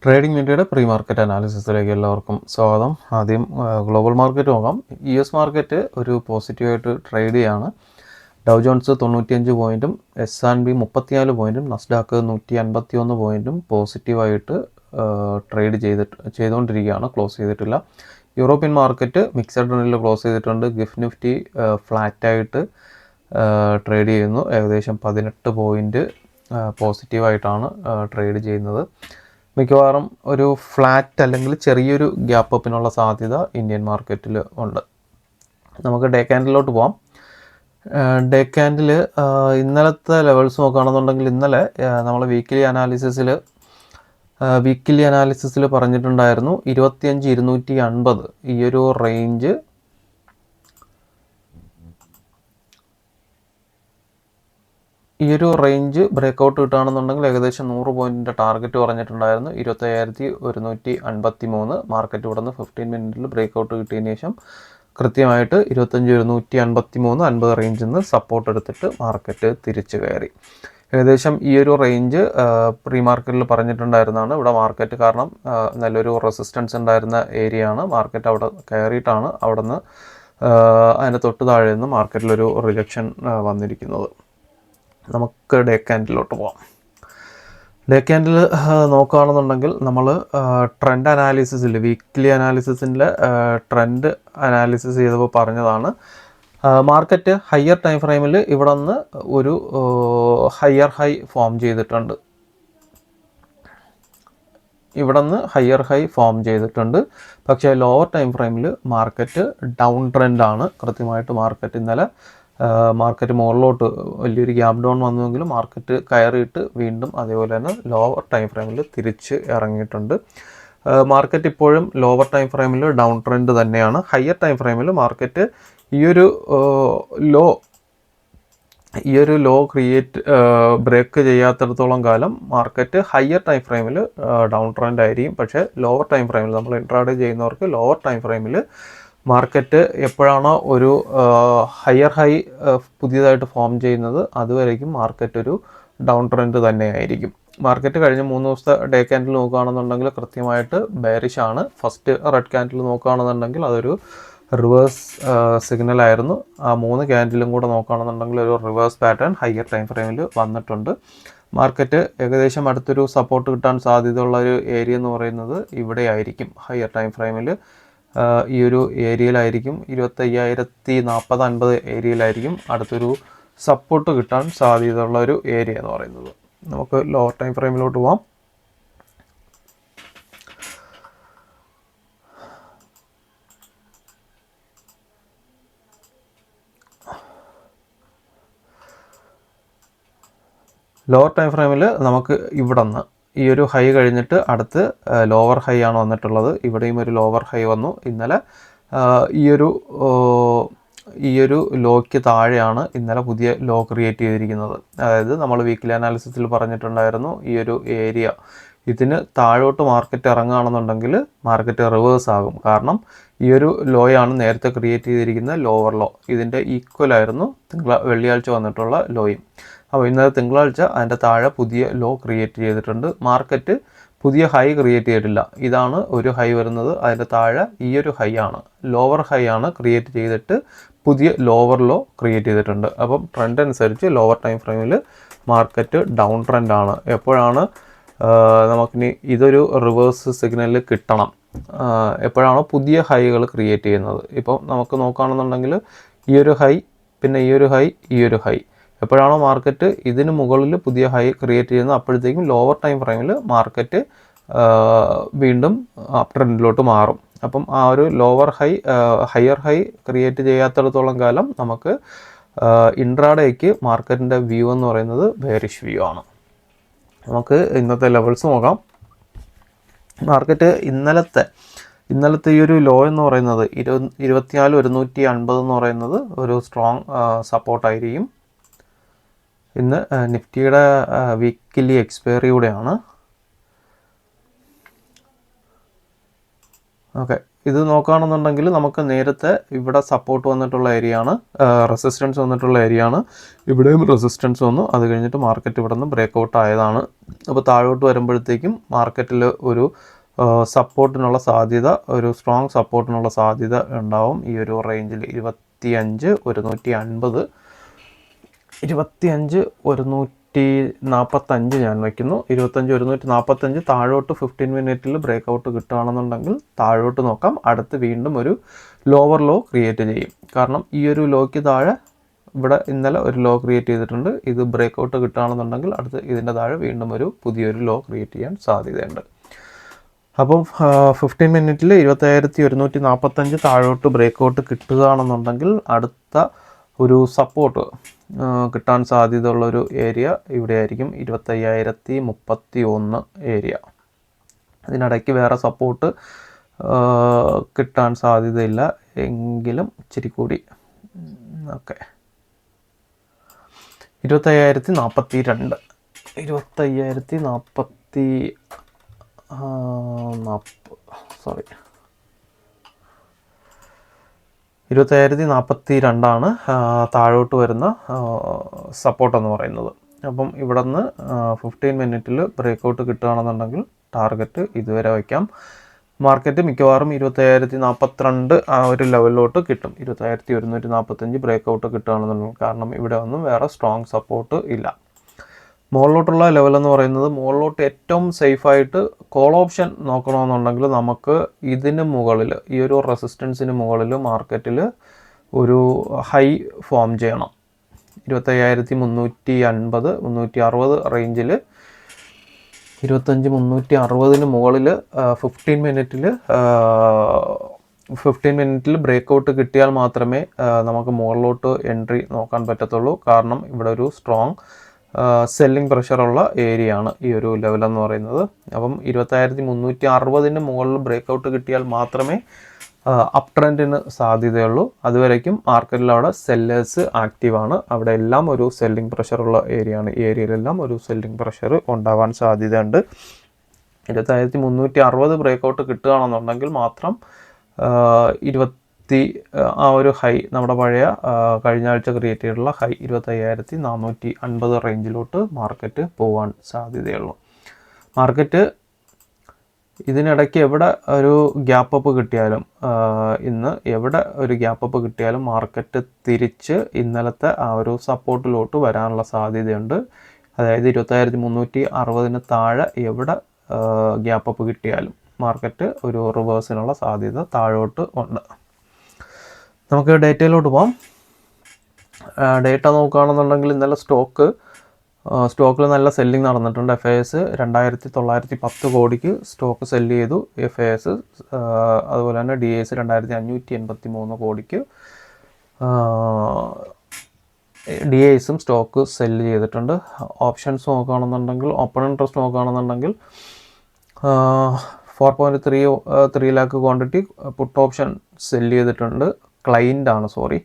Trading മീഡിയയുടെ pre market അനാലിസിസിലേക്ക് എല്ലാവർക്കും സ്വാഗതം. ആദ്യം ഗ്ലോബൽ മാർക്കറ്റ് നോക്കാം. US മാർക്കറ്റ് ഒരു പോസിറ്റീവായിട്ട് ട്രേഡ് ചെയ്യാണ്. ഡൗ ജോൺസ് 95 പോയിൻറ്റും S&P 34 പോയിൻറ്റും നസ്ഡാക്ക് 151 പോയിൻറ്റും പോസിറ്റീവായിട്ട് ട്രേഡ് ചെയ്തുകൊണ്ടിരിക്കുകയാണ്. ക്ലോസ് ചെയ്തിട്ടില്ല. യൂറോപ്യൻ മാർക്കറ്റ് മിക്സഡ് ട്രെൻഡിൽ ക്ലോസ് ചെയ്തിട്ടുണ്ട്. ഗിഫ് നിഫ്റ്റി ഫ്ലാറ്റായിട്ട് ട്രേഡ് ചെയ്യുന്നു. ഏകദേശം 18 പോയിൻറ്റ് പോസിറ്റീവായിട്ടാണ് ട്രേഡ് ചെയ്യുന്നത്. മിക്കവാറും ഒരു ഫ്ലാറ്റ് അല്ലെങ്കിൽ ചെറിയൊരു ഗ്യാപ്പ് അപ്പിനുള്ള സാധ്യത ഇന്ത്യൻ മാർക്കറ്റിൽ ഉണ്ട്. നമുക്ക് ഡേ ക്യാൻഡിലോട്ട് പോകാം. ഡേ ക്യാൻഡിൽ ഇന്നലത്തെ ലെവൽസ് നോക്കുകയാണെന്നുണ്ടെങ്കിൽ ഇന്നലെ നമ്മൾ വീക്കിലി അനാലിസിസിൽ പറഞ്ഞിട്ടുണ്ടായിരുന്നു 25,250 ഈ ഒരു റേഞ്ച് ബ്രേക്കൗട്ട് കിട്ടുകയാണെന്നുണ്ടെങ്കിൽ ഏകദേശം 100 പോയിൻറ്റിൻ്റെ ടാർഗറ്റ് പറഞ്ഞിട്ടുണ്ടായിരുന്നു. 25,153 മാർക്കറ്റ് ഇവിടെ നിന്ന് 15 മിനിറ്റിൽ ബ്രേക്കൗട്ട് കിട്ടിയതിന് ശേഷം കൃത്യമായിട്ട് 25,153 50 റേഞ്ചിൽ നിന്ന് സപ്പോർട്ട് എടുത്തിട്ട് മാർക്കറ്റ് തിരിച്ചു കയറി. ഏകദേശം ഈ ഒരു റേഞ്ച് പ്രീ മാർക്കറ്റിൽ പറഞ്ഞിട്ടുണ്ടായിരുന്നതാണ്. ഇവിടെ മാർക്കറ്റ് കാരണം നല്ലൊരു റെസിസ്റ്റൻസ് ഉണ്ടായിരുന്ന ഏരിയ ആണ്. മാർക്കറ്റ് അവിടെ കയറിയിട്ടാണ് അവിടെ നിന്ന് അതിൻ്റെ തൊട്ട് താഴെ നിന്ന് മാർക്കറ്റിലൊരു റിജക്ഷൻ വന്നിരിക്കുന്നത്. നമുക്ക് ഡേ ക്യാൻഡിലോട്ട് പോകാം. ഡേ ക്യാൻഡിൽ നോക്കുകയാണെന്നുണ്ടെങ്കിൽ നമ്മൾ ട്രെൻഡ് അനാലിസിസിൽ വീക്ക്ലി അനാലിസിസിൻ്റെ ട്രെൻഡ് അനാലിസിസ് ചെയ്തപ്പോൾ പറഞ്ഞതാണ് മാർക്കറ്റ് ഹയർ ടൈം ഫ്രെയിമിൽ ഇവിടെ നിന്ന് ഒരു ഹയർ ഹൈ ഫോം ചെയ്തിട്ടുണ്ട്. പക്ഷേ ലോവർ ടൈം ഫ്രെയിമിൽ മാർക്കറ്റ് ഡൗൺ ട്രെൻഡാണ്. കൃത്യമായിട്ട് മാർക്കറ്റ് ഇന്നലെ മാർക്കറ്റ് മുകളിലോട്ട് വലിയൊരു ഗ്യാപ് ഡൗൺ വന്നുവെങ്കിലും മാർക്കറ്റ് കയറിയിട്ട് വീണ്ടും അതേപോലെ തന്നെ ലോവർ ടൈം ഫ്രെയിമിൽ തിരിച്ച് ഇറങ്ങിയിട്ടുണ്ട്. മാർക്കറ്റ് ഇപ്പോഴും ലോവർ ടൈം ഫ്രെയിമിൽ ഡൗൺ ട്രെൻഡ് തന്നെയാണ്. ഹയർ ടൈം ഫ്രെയിമിൽ മാർക്കറ്റ് ഈ ഒരു ലോ ബ്രേക്ക് ചെയ്യാത്തിടത്തോളം കാലം മാർക്കറ്റ് ഹയർ ടൈം ഫ്രെയിമിൽ ഡൗൺ ട്രെൻഡ് ആയിരിക്കും. പക്ഷേ ലോവർ ടൈം ഫ്രെയിമിൽ നമ്മൾ ഇൻട്രാഡേ ചെയ്യുന്നവർക്ക് ലോവർ ടൈം ഫ്രെയിമിൽ മാർക്കറ്റ് എപ്പോഴാണോ ഒരു ഹയർ ഹൈ പുതിയതായിട്ട് ഫോം ചെയ്യുന്നത് അതുവരേക്കും മാർക്കറ്റ് ഒരു ഡൗൺ ട്രെൻഡ് തന്നെയായിരിക്കും. മാർക്കറ്റ് കഴിഞ്ഞ 3 ദിവസത്തെ ഡേ ക്യാൻഡിൽ നോക്കുകയാണെന്നുണ്ടെങ്കിൽ കൃത്യമായിട്ട് ബെയറിഷ് ആണ്. ഫസ്റ്റ് റെഡ് ക്യാൻഡിൽ നോക്കുകയാണെന്നുണ്ടെങ്കിൽ അതൊരു റിവേഴ്സ് സിഗ്നലായിരുന്നു. ആ 3 ക്യാൻഡിലും കൂടെ നോക്കുകയാണെന്നുണ്ടെങ്കിൽ ഒരു റിവേഴ്സ് പാറ്റേൺ ഹയർ ടൈം ഫ്രെയിമിൽ വന്നിട്ടുണ്ട്. മാർക്കറ്റ് ഏകദേശം അടുത്തൊരു സപ്പോർട്ട് കിട്ടാൻ സാധ്യതയുള്ള ഒരു ഏരിയ എന്ന് പറയുന്നത് ഇവിടെ ആയിരിക്കും. ഹയർ ടൈം ഫ്രെയിമിൽ ഈ ഒരു ഏരിയയിലായിരിക്കും 25,040-50 ഏരിയയിലായിരിക്കും അടുത്തൊരു സപ്പോർട്ട് കിട്ടാൻ സാധ്യതയുള്ള ഒരു ഏരിയ എന്ന് പറയുന്നത്. നമുക്ക് ലോവർ ടൈം ഫ്രെയിമിലോട്ട് പോകാം. ലോവർ ടൈം ഫ്രെയിമിൽ നമുക്ക് ഇവിടെ നിന്ന് ഈ ഒരു ഹൈ കഴിഞ്ഞിട്ട് അടുത്ത് ലോവർ ഹൈ ആണ് വന്നിട്ടുള്ളത്. ഇവിടെയും ഒരു ലോവർ ഹൈ വന്നു. ഇന്നലെ ഈ ഒരു ലോയ്ക്ക് താഴെയാണ് ഇന്നലെ പുതിയ ലോ ക്രിയേറ്റ് ചെയ്തിരിക്കുന്നത്. അതായത് നമ്മൾ വീക്കിലി അനാലിസിസിൽ പറഞ്ഞിട്ടുണ്ടായിരുന്നു ഈ ഒരു ഏരിയ ഇതിന് താഴോട്ട് മാർക്കറ്റ് ഇറങ്ങുകയാണെന്നുണ്ടെങ്കിൽ മാർക്കറ്റ് റിവേഴ്സ് ആകും. കാരണം ഈ ഒരു ലോയാണ് നേരത്തെ ക്രിയേറ്റ് ചെയ്തിരിക്കുന്ന ലോവർ ലോ. ഇതിൻ്റെ ഈക്വലായിരുന്നു വെള്ളിയാഴ്ച വന്നിട്ടുള്ള ലോയും. അപ്പോൾ ഇന്നലെ തിങ്കളാഴ്ച അതിൻ്റെ താഴെ പുതിയ ലോ ക്രിയേറ്റ് ചെയ്തിട്ടുണ്ട്. മാർക്കറ്റ് പുതിയ ഹൈ ക്രിയേറ്റ് ചെയ്തിട്ടില്ല. ഇതാണ് ഒരു ഹൈ വരുന്നത്. അതിൻ്റെ താഴെ ഈ ഒരു ഹൈ ആണ്, ലോവർ ഹൈ ആണ് ക്രിയേറ്റ് ചെയ്തിട്ട് പുതിയ ലോവർ ലോ ക്രിയേറ്റ് ചെയ്തിട്ടുണ്ട്. അപ്പം ട്രെൻഡ് അനുസരിച്ച് ലോവർ ടൈം ഫ്രെയിമിൽ മാർക്കറ്റ് ഡൗൺ ട്രെൻഡാണ്. എപ്പോഴാണ് നമുക്കിനി ഇതൊരു റിവേഴ്സ് സിഗ്നൽ കിട്ടണം, എപ്പോഴാണോ പുതിയ ഹൈകൾ ക്രിയേറ്റ് ചെയ്യുന്നത്. ഇപ്പോൾ നമുക്ക് നോക്കുകയാണെന്നുണ്ടെങ്കിൽ ഈ ഒരു ഹൈ, പിന്നെ ഈ ഒരു ഹൈ, ഈ ഒരു ഹൈ, എപ്പോഴാണോ മാർക്കറ്റ് ഇതിന് മുകളിൽ പുതിയ ഹൈ ക്രിയേറ്റ് ചെയ്യുന്നത് അപ്പോഴത്തേക്കും ലോവർ ടൈം ഫ്രെയിമിൽ മാർക്കറ്റ് വീണ്ടും അപ് ട്രെൻഡിലോട്ട് മാറും. അപ്പം ആ ഒരു ഹയർ ഹൈ ക്രിയേറ്റ് ചെയ്യാത്തിടത്തോളം കാലം നമുക്ക് ഇൻട്രാഡേക്ക് മാർക്കറ്റിൻ്റെ വ്യൂ എന്ന് പറയുന്നത് ബെയറിഷ് വ്യൂ ആണ്. നമുക്ക് ഇന്നത്തെ ലെവൽസ് നോക്കാം. മാർക്കറ്റ് ഇന്നലത്തെ ഈ ഒരു ലോ എന്ന് പറയുന്നത് 24,150 എന്ന് പറയുന്നത് ഒരു സ്ട്രോങ് സപ്പോർട്ടായിരിക്കും. ഇന്ന് നിഫ്റ്റിയുടെ വീക്കിലി എക്സ്പയറി കൂടെയാണ്. ഓക്കെ, ഇത് നോക്കുകയാണെന്നുണ്ടെങ്കിൽ നമുക്ക് നേരത്തെ ഇവിടെ സപ്പോർട്ട് വന്നിട്ടുള്ള ഏരിയയാണ്, റെസിസ്റ്റൻസ് വന്നിട്ടുള്ള ഏരിയയാണ്. ഇവിടെയും റെസിസ്റ്റൻസ് വന്നു. അത് കഴിഞ്ഞിട്ട് മാർക്കറ്റ് ഇവിടെ നിന്ന് ബ്രേക്ക് ഔട്ട് ആയതാണ്. അപ്പോൾ താഴോട്ട് വരുമ്പോഴത്തേക്കും മാർക്കറ്റിൽ ഒരു സപ്പോർട്ടിനുള്ള സാധ്യത, ഒരു സ്ട്രോങ് സപ്പോർട്ടിനുള്ള സാധ്യത ഉണ്ടാവും ഈ ഒരു റേഞ്ചിൽ 25,150, 25,145 ഞാൻ വയ്ക്കുന്നു. 25,145 താഴോട്ട് 15 മിനിറ്റിൽ ബ്രേക്ക് ഔട്ട് കിട്ടുകയാണെന്നുണ്ടെങ്കിൽ താഴോട്ട് നോക്കാം. അടുത്ത് വീണ്ടും ഒരു ലോവർ ലോ ക്രിയേറ്റ് ചെയ്യും. കാരണം ഈ ഒരു ലോയ്ക്ക് താഴെ ഇവിടെ ഇന്നലെ ഒരു ലോ ക്രിയേറ്റ് ചെയ്തിട്ടുണ്ട്. ഇത് ബ്രേക്ക് ഔട്ട് കിട്ടുകയാണെന്നുണ്ടെങ്കിൽ അടുത്ത് ഇതിൻ്റെ താഴെ വീണ്ടും ഒരു പുതിയൊരു ലോ ക്രിയേറ്റ് ചെയ്യാൻ സാധ്യതയുണ്ട്. അപ്പം 15 മിനിറ്റിൽ 25,145 താഴോട്ട് ബ്രേക്ക് ഔട്ട് കിട്ടുകയാണെന്നുണ്ടെങ്കിൽ അടുത്ത ഒരു സപ്പോർട്ട് കിട്ടാൻ സാധ്യതയുള്ളൊരു ഏരിയ ഇവിടെ ആയിരിക്കും, 25,031 ഏരിയ. ഇതിനിടയ്ക്ക് വേറെ സപ്പോർട്ട് കിട്ടാൻ സാധ്യതയില്ല എങ്കിലും ഇച്ചിരി കൂടി ഓക്കെ 25,042, 25,042 താഴോട്ട് വരുന്ന സപ്പോർട്ട് എന്ന് പറയുന്നത്. അപ്പം ഇവിടെ നിന്ന് 15 മിനിറ്റിൽ ബ്രേക്ക് ഔട്ട് കിട്ടുകയാണെന്നുണ്ടെങ്കിൽ ടാർഗറ്റ് ഇതുവരെ വയ്ക്കാം. മാർക്കറ്റ് മിക്കവാറും 25,042 ആ ഒരു ലെവലിലോട്ട് കിട്ടും. 25,145 ബ്രേക്ക് ഔട്ട് കിട്ടുകയാണെന്നുണ്ടെങ്കിൽ, കാരണം ഇവിടെ ഒന്നും വേറെ സ്ട്രോങ് സപ്പോർട്ട് ഇല്ല. മുകളിലോട്ടുള്ള ലെവൽ എന്ന് പറയുന്നത്, മുകളിലോട്ട് ഏറ്റവും സേഫായിട്ട് കോൾ ഓപ്ഷൻ നോക്കണമെന്നുണ്ടെങ്കിൽ നമുക്ക് ഇതിന് മുകളിൽ, ഈ ഒരു റെസിസ്റ്റൻസിന് മുകളിൽ മാർക്കറ്റിൽ ഒരു ഹൈ ഫോം ചെയ്യണം. 25,350, 360 റേഞ്ചിൽ 25,360 മുകളിൽ 15 മിനിറ്റിൽ ബ്രേക്ക് ഔട്ട് കിട്ടിയാൽ മാത്രമേ നമുക്ക് മുകളിലോട്ട് എൻട്രി നോക്കാൻ പറ്റത്തുള്ളൂ. കാരണം ഇവിടെ ഒരു സ്ട്രോങ് സെല്ലിംഗ് പ്രഷറുള്ള ഏരിയ ആണ് ഈ ഒരു ലെവലെന്ന് പറയുന്നത്. അപ്പം 25,360 മുകളിൽ ബ്രേക്ക് ഔട്ട് കിട്ടിയാൽ മാത്രമേ അപ് ട്രെൻഡിന് സാധ്യതയുള്ളൂ. അതുവരേക്കും മാർക്കറ്റിൽ അവിടെ സെല്ലേഴ്സ് ആക്റ്റീവാണ്. അവിടെ എല്ലാം ഒരു സെല്ലിംഗ് പ്രഷറുള്ള ഏരിയ ആണ്. ഈ ഏരിയയിലെല്ലാം ഒരു സെല്ലിംഗ് പ്രഷർ ഉണ്ടാവാൻ സാധ്യതയുണ്ട്. 25,360 ബ്രേക്ക് ഔട്ട് കിട്ടുകയാണെന്നുണ്ടെങ്കിൽ മാത്രം ആ ഒരു ഹൈ, നമ്മുടെ പഴയ കഴിഞ്ഞ ആഴ്ച ക്രിയേറ്റ് ചെയ്തിട്ടുള്ള ഹൈ 25,450 റേഞ്ചിലോട്ട് മാർക്കറ്റ് പോകാൻ സാധ്യതയുള്ളൂ. മാർക്കറ്റ് ഇതിനിടയ്ക്ക് എവിടെ ഒരു ഗ്യാപ്പ് അപ്പ് കിട്ടിയാലും, ഇന്ന് എവിടെ ഒരു ഗ്യാപ്പ് അപ്പ് കിട്ടിയാലും മാർക്കറ്റ് തിരിച്ച് ഇന്നലത്തെ ആ ഒരു സപ്പോർട്ടിലോട്ട് വരാനുള്ള സാധ്യതയുണ്ട്. അതായത് 25,360 താഴെ എവിടെ ഗ്യാപ്പ് അപ്പ് കിട്ടിയാലും മാർക്കറ്റ് ഒരു റിവേഴ്സിനുള്ള സാധ്യത താഴോട്ട് ഉണ്ട്. നമുക്ക് ഡേറ്റയിലോട്ട് പോകാം. ഡേറ്റ നോക്കുകയാണെന്നുണ്ടെങ്കിൽ ഇന്നലെ സ്റ്റോക്കിൽ നല്ല സെല്ലിംഗ് നടന്നിട്ടുണ്ട്. FIS 2,910 കോടിക്ക് സ്റ്റോക്ക് സെല്ല് ചെയ്തു. FIS അതുപോലെ തന്നെ DIS 2,583 കോടിക്ക് DISും സ്റ്റോക്ക് സെല്ല് ചെയ്തിട്ടുണ്ട്. ഓപ്ഷൻസ് നോക്കുകയാണെന്നുണ്ടെങ്കിൽ, ഓപ്പൺ ഇൻട്രസ്റ്റ് നോക്കുകയാണെന്നുണ്ടെങ്കിൽ 4.3 lakh quantity put option sell ചെയ്തിട്ടുണ്ട്. ക്ലൈൻ്റ് ആണ്, sorry.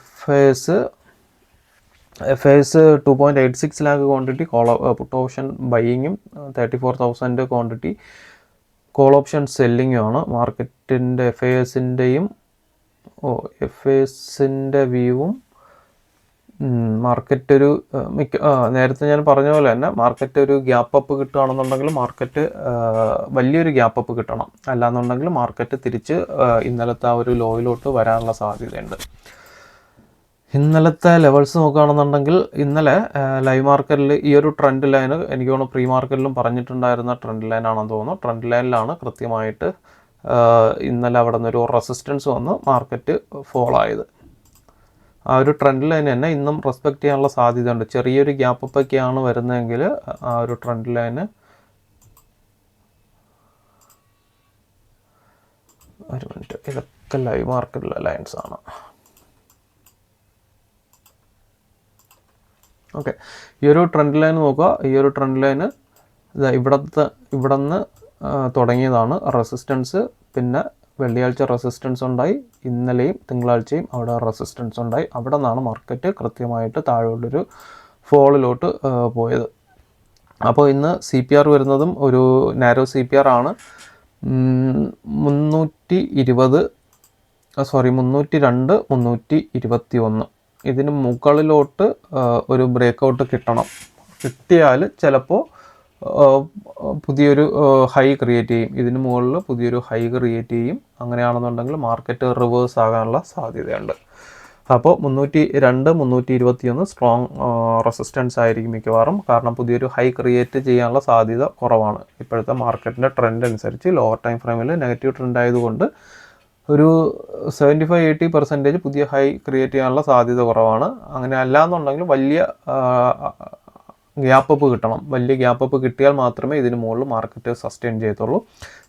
FIS 2.86 lakh quantity put option ബൈയിങ്ങും 34,000 ക്വാണ്ടിറ്റി കോൾ ഓപ്ഷൻ സെല്ലിങ്ങുമാണ്. മാർക്കറ്റിൻ്റെ FISൻ്റെ വ്യൂവും മാർക്കറ്റ് ഒരു നേരത്തെ ഞാൻ പറഞ്ഞ പോലെ തന്നെ മാർക്കറ്റ് ഒരു ഗ്യാപ്പ് അപ്പ് കിട്ടുകയാണെന്നുണ്ടെങ്കിൽ മാർക്കറ്റ് വലിയൊരു ഗ്യാപ്പ് അപ്പ് കിട്ടണം. അല്ലാന്നുണ്ടെങ്കിൽ മാർക്കറ്റ് തിരിച്ച് ഇന്നലത്തെ ആ ഒരു ലോയിലോട്ട് വരാനുള്ള സാധ്യതയുണ്ട്. ഇന്നലത്തെ ലെവൽസ് നോക്കുകയാണെന്നുണ്ടെങ്കിൽ ഇന്നലെ ലൈവ് മാർക്കറ്റിൽ ഈ ഒരു ട്രെൻഡ് ലൈന് എനിക്ക് തോന്നുന്നു പ്രീ മാർക്കറ്റിലും പറഞ്ഞിട്ടുണ്ടായിരുന്ന ട്രെൻഡ് ലൈനാണെന്ന് തോന്നുന്നു. ട്രെൻഡ് ലൈനിലാണ് കൃത്യമായിട്ട് ഇന്നലെ അവിടെ നിന്നൊരു റെസിസ്റ്റൻസ് വന്ന് മാർക്കറ്റ് ഫോൾ ആയത്. ആ ഒരു ട്രെൻഡ് ലൈൻ തന്നെ ഇന്നും റെസ്പെക്റ്റ് ചെയ്യാനുള്ള സാധ്യതയുണ്ട്. ചെറിയൊരു ഗ്യാപ്പ് ഒക്കെയാണ് വരുന്നതെങ്കിൽ ആ ഒരു ട്രെൻഡ് ലൈന് ഒരു മിനിറ്റ്, ഇതൊക്കെ ലൈവ് മാർക്കറ്റിലെ ലൈൻസ് ആണ്. ഓക്കെ, ഈ ഒരു ട്രെൻഡ് ലൈൻ നോക്കുക. ഈ ഒരു ട്രെൻഡ് ലൈന് ഇവിടെ നിന്ന് തുടങ്ങിയതാണ് റെസിസ്റ്റൻസ്. പിന്നെ വെള്ളിയാഴ്ച റെസിസ്റ്റൻസ് ഉണ്ടായി, ഇന്നലെയും തിങ്കളാഴ്ചയും അവിടെ റെസിസ്റ്റൻസ് ഉണ്ടായി. അവിടെ നിന്നാണ് മാർക്കറ്റ് കൃത്യമായിട്ട് താഴോട്ടൊരു ഫോളിലോട്ട് പോയത്. അപ്പോൾ ഇന്ന് CPR വരുന്നതും ഒരു നാരോ CPR ആണ്. 320 302 321 ഇതിന് മുകളിലോട്ട് ഒരു ബ്രേക്കൗട്ട് കിട്ടിയാൽ ചിലപ്പോൾ പുതിയൊരു ഹൈ ക്രിയേറ്റ് ചെയ്യും. ഇതിന് മുകളിൽ പുതിയൊരു ഹൈ ക്രിയേറ്റ് ചെയ്യും. അങ്ങനെയാണെന്നുണ്ടെങ്കിൽ മാർക്കറ്റ് റിവേഴ്സ് ആകാനുള്ള സാധ്യതയുണ്ട്. അപ്പോൾ 302 321 സ്ട്രോങ് റെസിസ്റ്റൻസ് ആയിരിക്കും മിക്കവാറും. കാരണം പുതിയൊരു ഹൈ ക്രിയേറ്റ് ചെയ്യാനുള്ള സാധ്യത കുറവാണ്. ഇപ്പോഴത്തെ മാർക്കറ്റിൻ്റെ ട്രെൻഡ് അനുസരിച്ച് ലോവർ ടൈം ഫ്രെയിമിൽ നെഗറ്റീവ് ട്രെൻഡ് ആയതുകൊണ്ട് ഒരു 75-80% പുതിയ ഹൈ ക്രിയേറ്റ് ചെയ്യാനുള്ള സാധ്യത കുറവാണ്. അങ്ങനെ അല്ലാന്നുണ്ടെങ്കിൽ വലിയ ഗ്യാപ്പ് അപ്പ് കിട്ടണം. വലിയ ഗ്യാപ്പ് അപ്പ് കിട്ടിയാൽ മാത്രമേ ഇതിന് മുകളിൽ മാർക്കറ്റ് സസ്റ്റെയിൻ ചെയ്യത്തുള്ളൂ.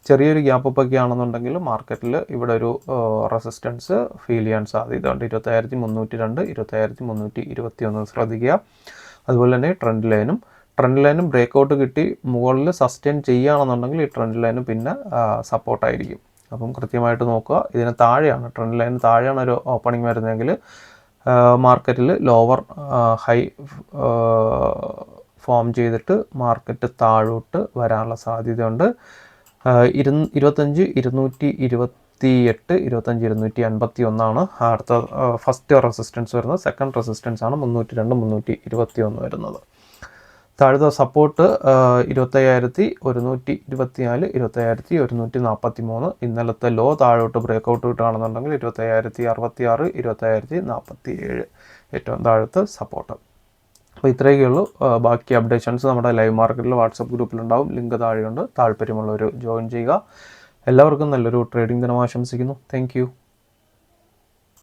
ചെറിയൊരു ഗ്യാപ്പ് അപ്പ് ഒക്കെ ആണെന്നുണ്ടെങ്കിൽ മാർക്കറ്റിൽ ഇവിടെ ഒരു റെസിസ്റ്റൻസ് ഫീൽ ചെയ്യാൻ സാധ്യതയുണ്ട്. 25,302 25,321 ശ്രദ്ധിക്കുക. അതുപോലെ തന്നെ ട്രെൻഡ് ലൈനും ബ്രേക്കൗട്ട് കിട്ടി മുകളിൽ സസ്റ്റെയിൻ ചെയ്യുകയാണെന്നുണ്ടെങ്കിൽ ഈ ട്രെൻഡ് ലൈനും പിന്നെ സപ്പോർട്ടായിരിക്കും. അപ്പം കൃത്യമായിട്ട് നോക്കുക. ഇതിന് താഴെയാണ്, ട്രെൻഡ് ലൈന് താഴെയാണ് ഒരു ഓപ്പണിംഗ് വരുന്നതെങ്കിൽ മാർക്കറ്റിൽ ലോവർ ഹൈ ഫോം ചെയ്തിട്ട് മാർക്കറ്റ് താഴോട്ട് വരാനുള്ള സാധ്യതയുണ്ട്. 25 228 25 251 അടുത്ത ഫസ്റ്റ് റെസിസ്റ്റൻസ് വരുന്നത്. സെക്കൻഡ് റെസിസ്റ്റൻസ് ആണ് 302 321 വരുന്നത്. താഴത്തെ സപ്പോർട്ട് 25,124 25,143. ഇന്നലത്തെ ലോ താഴോട്ട് ബ്രേക്കൗട്ട് കിട്ടുകയാണെന്നുണ്ടെങ്കിൽ 25,066 25,047 ഏറ്റവും താഴത്തെ സപ്പോർട്ട്. അപ്പോൾ ഇത്രയൊക്കെയുള്ളൂ. ബാക്കി അപ്ഡേഷൻസ് നമ്മുടെ ലൈവ് മാർക്കറ്റിൽ വാട്സപ്പ് ഗ്രൂപ്പിലുണ്ടാവും. ലിങ്ക് താഴെയുണ്ട്. താല്പര്യമുള്ളവർ ജോയിൻ ചെയ്യുക. എല്ലാവർക്കും നല്ലൊരു ട്രേഡിംഗ് ദിനം ആശംസിക്കുന്നു. താങ്ക്